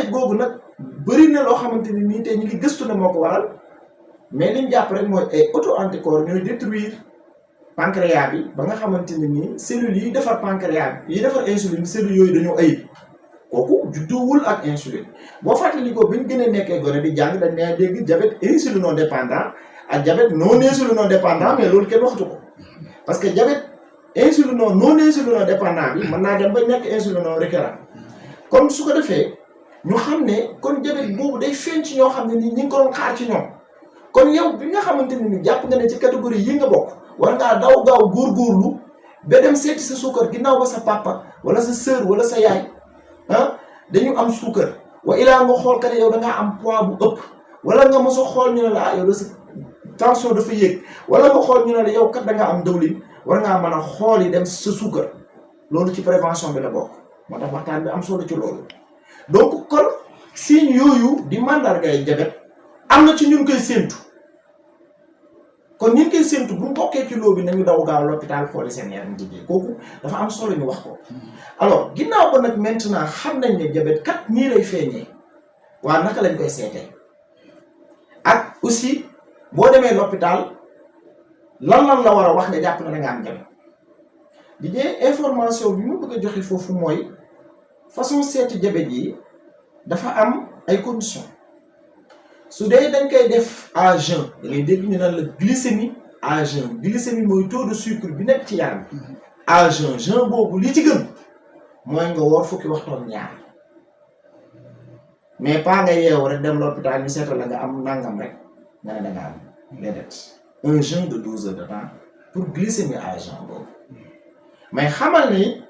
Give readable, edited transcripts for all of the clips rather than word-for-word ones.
diabète googu nag bëri na loo xamante ni nii tey ñu ngi gëstu ne moo ko waral mais liñ jàpp rek mooy ay auto anticorps ñooy détruire pancréas bi ba nga xamante ne nii cellules yi defar pancréas bi yi defar insuline cellules yooyu dañoo ayib kooku judduwul ak insuline boo fàttalikoo bi ñu gën a nekkee gone di jàng dañ ne dégg diabète insulino dépendant ak diabète non insulino dépendant mais loolu kenn waxtu ko parce que diabète insulino non insulino dépendant bi mën naa dem ba nekk insulino récurrent comme su ko defee ñu xam ne kon diabète boobu day feeñ ci ñoo xam ne ni ñi ngi ko doon xaar ci ñoom kon yow bi nga xamante ne ni jàpp nga ne ci catégorie yi nga bokk war ngaa daw gaaw góorgóorlu ba dem seeti sa suukar ginnaaw ba sa papa wala sa sœur wala sa yaay dañu am suukar wa ilaa nga xool kat yow da ngaa am poids bu ëpp wala nga mos a xool ñu ne la yow da sa tension dafa yéeg wala nga xool ñu ne la yow kat da ngaa am dawlin war ngaa mën a xool yi dem sa suukar loolu ci prévention bi la bokk moo tax waxtaan bi am solo ci loolu donc kon signe yooyu di mandargay diabète am na ci ñun koy séentu kon ñun koy séentu bu mu bokkee ci loo bi nañu daw gaaw l'hôpital xooli seen yaram jigéen kooku dafa am solo ñu wax ko alors ginnaaw ba nag maintenant xam nañ ne diabète kat nii lay feeñee waa naka lañ koy seetee ak aussi boo demee l'hôpital lan la war a wax nga jàpp na da nga am diabète di information bi mu bëgg a joxe foofu mooy façon seeti diabète yi dafa am ay conditions su dee dañ koy def à jeun da ngay dégg ñu naan la glycémie à jeun glycémie mooy taux de sucre bi nekk ci yaram à jeun boobu li ci gën mooy nga woor fukki waxtoon ñaar mais pas nga yeewu rek dem l'hôpital ñu seetal la nga am nangam rek nga ne da nga am déedéet un jeûne de 12 heures de temps pour glycémie à jeun boobu mais xamal ni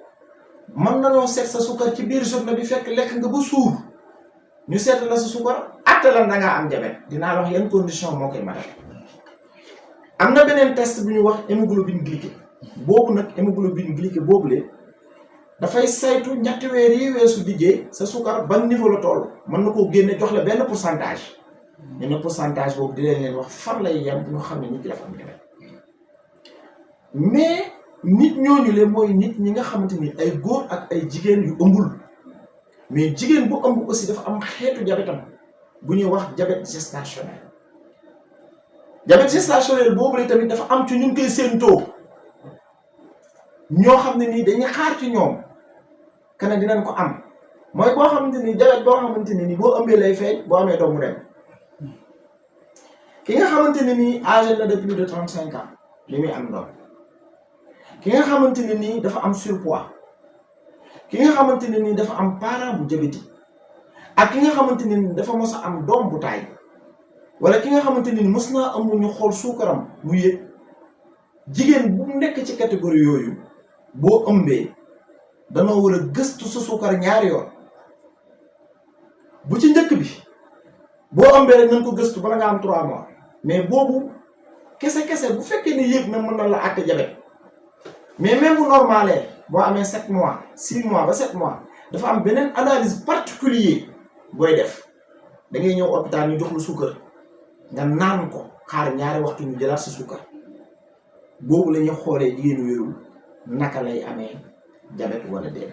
mën nañoo seet sa suukar ci biir journée bi fekk lekk nga ba suur ñu seet la sa suukar atte la da ngaa am diabète dinaa wax yan condition moo koy matal am na beneen test bu ñu wax hémoglobine glyquée boobu nag hémoglobine glyquée boobule dafay saytu ñetti weer yi weesu liggéey sa suukar ban niveau la toll mën na koo génne jox la benn pourcentage ñu ne pourcentage boobu di leen wax fan lay yem ñu xam ne nit ki dafa am diabète mais nit ñooñu le mooy nit ñi nga xamante ni ay góor ak ay jigéen yu ëmbul mais jigéen bu ëmb aussi dafa am xeetu diabètam bu ñuy wax diabète gestationnel diabète gestationnel boobu la tamit dafa am ci ñu koy séentoo ñoo xam ne nii dañuy xaar ci ñoom kana dinañ ko am mooy boo xamante ni diabète boo xamante ne ni boo ëmbee lay feeñ boo amee doom mu dem ki nga xamante ne nii âgé na de plus de 35 ans li muy am doom ki nga xamante ne nii dafa am surpoids ki nga xamante ne nii dafa am parent bu diabétique ak ki nga xamante ne nii dafa mos a am doom bu taay wala ki nga xamante ne nii mos naa am ñu xool suukaram mu yëg jigéen bu nekk ci catégorie yooyu boo ëmbee danoo war a gëstu sa suukar ñaari yoon bu ci njëkk bi boo ëmbee rek nañ ko gëstu bala nga am 3 mois mais boobu kese bu fekkee ne yëg na mën na la àtte diabète mais même bu normalee boo amee 7 mois 6 mois ba 7 mois dafa am beneen analyse particulier booy def da ngay ñëw hôpital ñu jox lu suukar nga naan ko xaar ñaari waxtu ñu jëlaat sa suukar boobu la ñuy xoolee jigéenu wérul naka lay amee diabète wala déet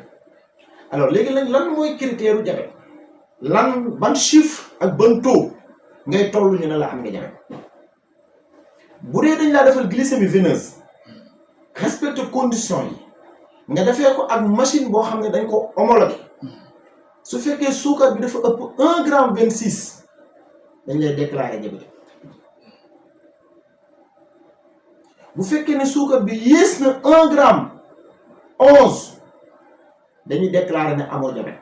alors léegi nag lan mooy critère u diabète ban chiffre ak ban taux ngay toll ñu ne la am nga diabète bu dee dañ laa defal glycémie veineuse respecte condition yi nga defee ko ak machine boo xam ne dañ ko homologué su fekkee suukar bi dafa ëpp 1 gramme 26 dañ lay déclarer diabète bu fekkee ne suukar bi yées na 1 gramme 11 dañuy déclarer ne amoo diabète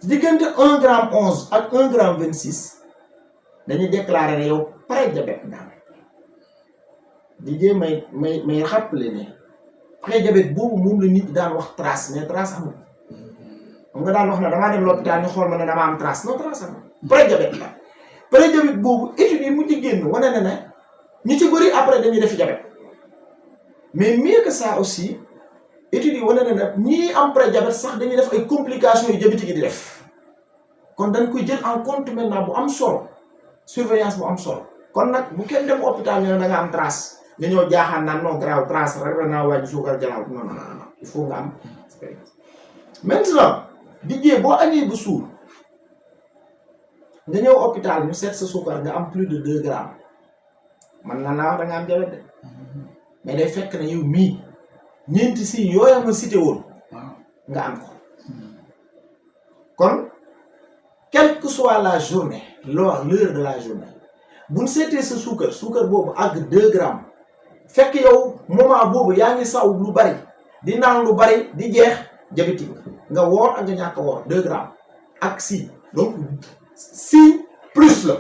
diggante 1 gramme 11 ak 1 gramme 26 dañuy déclarer ne yow pré-diabète nga am di jee may rappeler ne pré-diabète boobu moom la nit daan wax trace mais trace amul xam nga daan wax ne damaa dem l'hôpital ñu xool ma ne dama am trace non trace amul pré-diabète la pré-diabète boobu études yi mujj génn wane na ne ñu ci bëri après dañuy def diabète mais mieux que ça aussi études yi wane na ne ñii am pré-diabète sax dañuy def ay complications yu diabétique yi di def kon dañ koy jël en compte maintenant bu am solo surveillance bu am solo kon nag bu kenn dem hôpital ñu ne da nga am trace nga ñëw jaaxaan naan non grave trace rek la naa wàññi suukar jalaaw non il faut nga am expérience. Maintenant Didier boo añee ba suur nga ñëw hôpital ñu seet sa suukar nga am plus de 2 grammes man la naa wax da nga am diabète de mais day fekk ne yow mii ñeenti si yooya ma cité woon nga am ko kon quelle que soit la journée l'heure de la journée buñ seetee sa suukar boobu àgg 2 grammes fekk yow moment boobu yaa ngi saw lu bari di naan lu bari di jeex diabétique nga woor ak nga ñàkk a woor 2 grammes ak si donc si plus la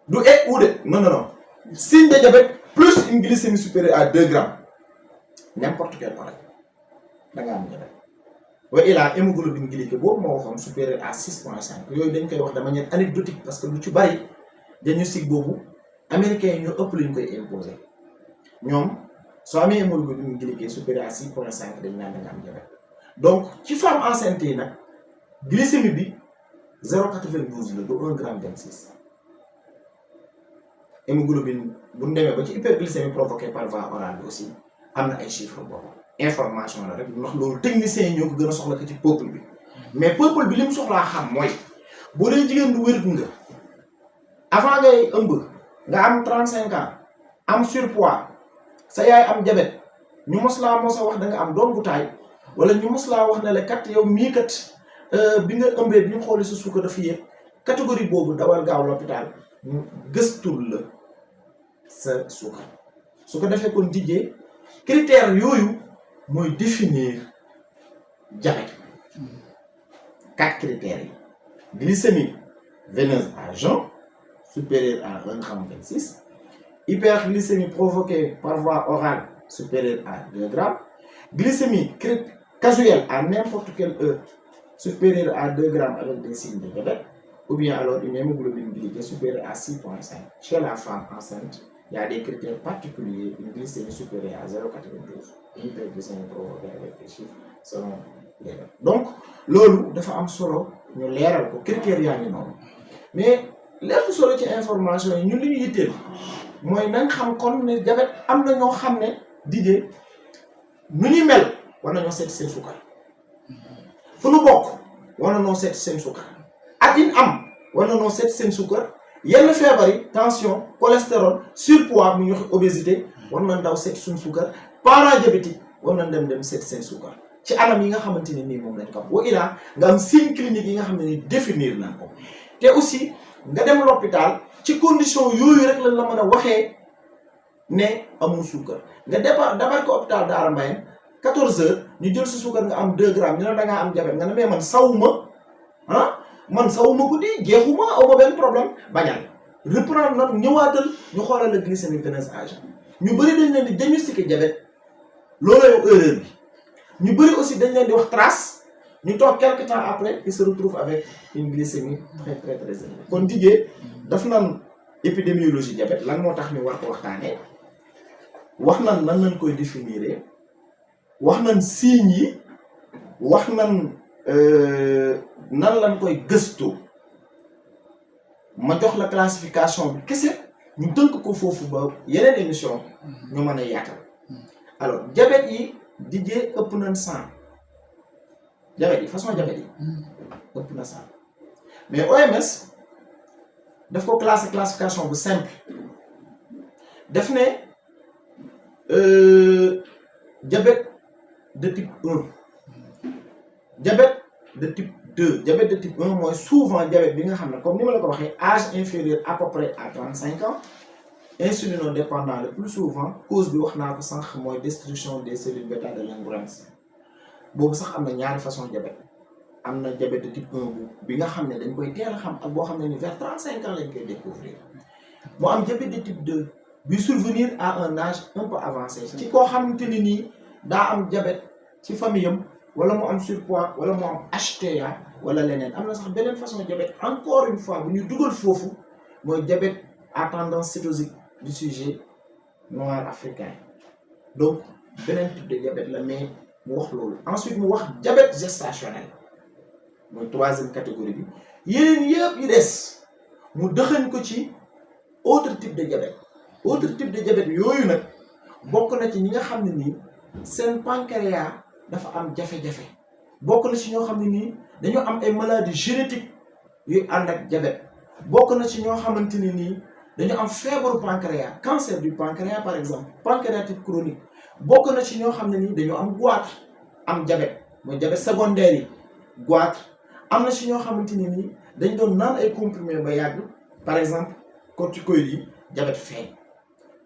du et ou de non signe de diabète plus une glycémie supérieure à 2 grammes n'importe quel oreille da nga am diabète wa ilaa hémoglobine glycée boobu moo waxoon supérieur à 6,5 yooyu dañ koy wax de manière anecdotique parce que lu ci bari diagnostic boobu américains yi ñoo ëpp lañ koy imposer ñoom soo amee hémoglobine glycée supérieur à 6,5 dañ naan da nga am diabète donc ci femme enceinte yi nag glycémie bi 0,92 la du 1 gramme 26 hémoglobine bu ñu demee ba ci hyperglycémie provoquée par voie orale bi aussi am na ay chiffres boobu information la rek ndax loolu techniciens yi ñoo ko gën a soxla ko ci peuple bi mais peuple bi li mu soxlaa xam mooy boo dee jigéen du wér nga avant ngay ëmb nga am 35 ans am surpoids sa yaay am diabète ñu mos a wax da nga am doom bu taay wala ñu mos laa wax ne la kat yow mii kat bi nga ëmbee bi ñu xoolee sa suukar dafa yéeg catégorie boobu dawal gaaw l'hôpital ñu gëstul la sa suukar su ko defee kon dijjee critères yooyu mooy définir diabète 4 critères yi glycémie veineuse à jeun supérieure à 1 gramme 26 hyperglycémie provoquée par voie orale supérieure à 2 grammes glycémie casuelle à n'importe quelle heure supérieure à 2 grammes avec des signes de diabète ou bien alors une hémoglobine glycée supérieure à 6,5 chez la femme enceinte. Il y a des critères particuliers, une glycémie supérieure à 0,92, une hyperglycémie provoquée avec des chiffres selon les dates. Donc, loolu dafa am solo ñu leeral ko critères yaa ngi noonu mais lépp solo ci information yi ñun li ñu yitteel mooy nañ xam kon ne diabète am na ñoo xam ne dijee nu ñuy mel war nañoo seet seen sukkar fu nu bokk war nañoo seet seen sukkar ak in am war nañoo seet seen sukkar yenn feebar yi tension cholestérol surpoids mu ñu wax obésité war nañ daw seet suñ suukar parents diabétique war nañ dem seet seen suukar ci anam yi nga xamante ne nii moom lañ ko am wa ilaa nga am signe clinique yi nga xam ne ni définir nañ ko te aussi nga dem l'hôpital ci condition yooyu rek lañ la mën a waxee ne amul suukar nga débarqué hôpital Daara Mbayeen 14h ñu jël sa suukar nga am 2 grammes ñu ne da ngaa am diabète nga ne mais man sawuma man sawuma guddi jeexuma awma benn problème bañal reprendre nag ñëwaatal ñu xoolal la glycémie veineuse à jeun ñu bëri dañ leen di diagnostiquer diabète loolu yow erreur bi ñu bëri aussi dañ leen di wax trace ñu toog quelque temps après ils se retrouvent avec une glycémie très élevée kon dijee daf nan épidémiologie diabète lan moo tax ñu war ko waxtaanee wax nan nan lañ koy définir wax nan signes yi wax nan nan lañ koy gëstu ma jox la classification bi kese ñu tënk ko foofu ba yeneen émission ñu mën a yaatal alors diabète yi dijee ëpp nañ 100 diabète yi façon diabète yi ëpp na 100 mais OMS daf ko classification bu simple daf ne diabète de type 1 diabète de type 2 diabète de type 1 mooy souvent diabète bi nga xam ne comme ni ma la ko waxee âge inférieur à peu près à 35 ans insulinodépendant le plus souvent cause bi wax naa ko sànq mooy destruction des cellules bêta de Langerhans boobu sax am na ñaari façon diabète am na diabète de type 1 bi nga xam ne dañ koy teel a xam ak boo xam ne ni vers 35 ans lañ koy découvrir moo am diabète de type 2 bi survenir à un âge un peu avancé ci koo xamante ni nii daa am diabète ci famille am wala mu am surpoids wala mu am HTA wala leneen am na sax beneen façon diabète encore une fois bu ñu dugal foofu mooy diabète à tendance cétosique du sujet noir africain donc beneen type de diabète la mais mu wax loolu ensuite mu wax diabète gestationnel mooy 3e catégorie bi yeneen yëpp yi des mu dëxañ ko ci autre type de diabète yooyu nag bokk na ci ñi nga xam ne nii seen pancréas dafa am jafe-jafe bokk na ci ñoo xam ne nii dañoo am ay maladies génétiques yuy ànd ak diabète bokk na ci ñoo xamante ni nii dañu am feebaru pancréas cancer du pancréas par exemple pancréatite chronique bokk na ci ñoo xam ne nii dañu am goitre am diabète mooy diabète secondaire yi goitre am na ci ñoo xamante ni nii dañ doon naan ay comprimés ba yàgg par exemple corticoïdes yi diabète feeñ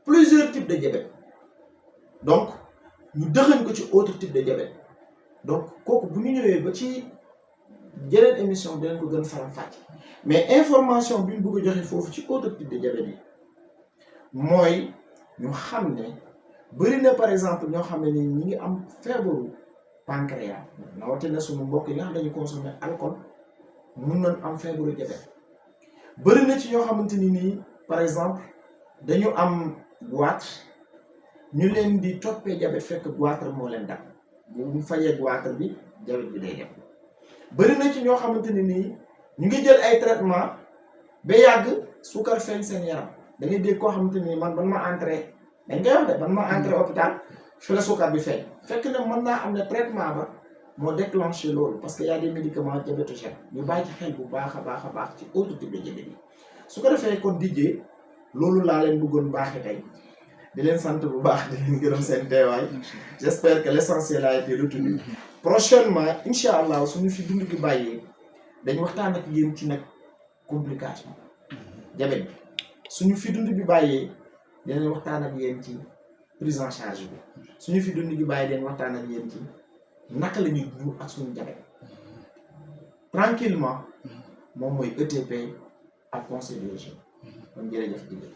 plusieurs types de diabète donc ñu dëxañ ko ci autre type de diabète donc kooku bu ñu ñëwee ba ci yeneen émission dinañ ko gën faram fàcce mais information bi ñu bëgg a joxe foofu ci autre type de diabète yi mooy ñu xam ne bëri na par exemple ñoo xam ne ni ñi ngi am feebaru pancréas rawatina suñu mbokk yi nga xam ne dañuy consommer alcool mun nañ am feebaru diabète bëri na ci ñoo xamante ni nii par exemple dañu am goitre ñu leen di toppee diabète fekk goitre moo leen dal bu fajee goitre bi diabète bi day dem bëri na ci ñoo xamante ni nii ñu ngi jël ay traitement ba yàgg suukar feeñ seen yaram da ngay dégg koo xamante ni man ma entré dañ koy wax de ban ma entré hôpital fi la suukar bi feeñ fekk na mën naa am ne traitement ba moo déclenché loolu parce que y a des médicaments diabétogènes ñu bàyyi ci xel bu baax a baax ci autre type de diabète yi su ko defee kon dijjee loolu laa leen bëggoon baaxee tey di leen sant bu baax di leen gërëm seen teewaay j'espère que l'essentiel a été retenu prochainement incha allah suñu fi dund gi bàyyee dañ waxtaan ak yéen ci nag complication diabète bi suñu fi dund bi bàyyee dinañ waxtaan ak yéen ci prise en charge bi suñu fi dund gi bàyyee dañ waxtaan ak yéen ci naka la ñuy dund ak suñu diabète tranquillement moom mooy ETP ak conseil de régime kon jërëjëf jigéen